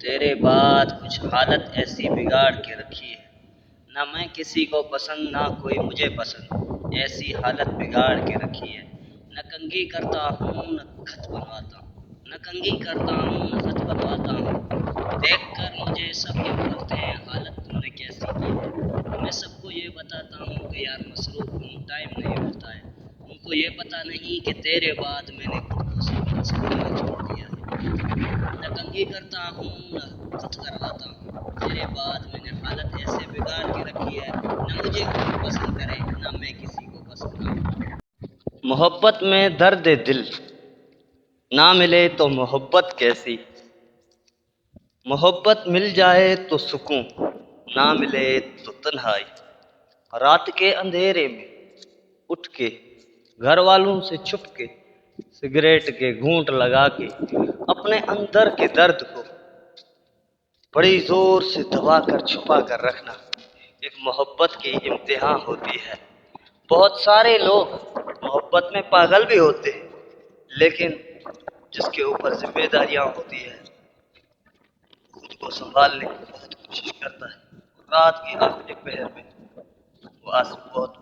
تیرے بعد کچھ حالت ایسی بگاڑ کے رکھی ہے، نہ میں کسی کو پسند نہ کوئی مجھے پسند، ایسی حالت بگاڑ کے رکھی ہے۔ نہ کنگھی کرتا ہوں نہ خط بنواتا ہوں، نہ کنگھی کرتا ہوں نہ خط بنواتا ہوں، دیکھ کر مجھے سب یہ بولتے ہیں حالت تم نے کیسی کی ہے۔ میں سب کو یہ بتاتا ہوں کہ یار مصروف ہوں، ٹائم نہیں ملتا ہے، ان کو یہ پتہ نہیں کہ تیرے بعد میں نے خود کو سنبھال سنبھالنا چھوڑ دیا ہے۔ نہ کنگھی کرتا ہوں نہ خط کرواتا ہوں، تیرے بعد میں نے حالت ایسے بگاڑ کے رکھی ہے، نہ مجھے کوئی پسند کرے نہ میں کسی کو پسند کروں۔ محبت میں درد دل نہ ملے تو محبت کیسی، محبت مل جائے تو سکون، نہ ملے تو تنہائی۔ رات کے اندھیرے میں اٹھ کے گھر والوں سے چھپ کے سگریٹ کے گھونٹ لگا کے اپنے اندر کے درد کو بڑی زور سے دبا کر چھپا کر رکھنا ایک محبت کی امتحان ہوتی ہے۔ بہت سارے لوگ محبت میں پاگل بھی ہوتے ہیں، لیکن جس کے اوپر ذمہ داریاں ہوتی ہے خود کو سنبھالنے کی بہت کوشش کرتا ہے۔ رات کے آخری پہر میں وہ بہت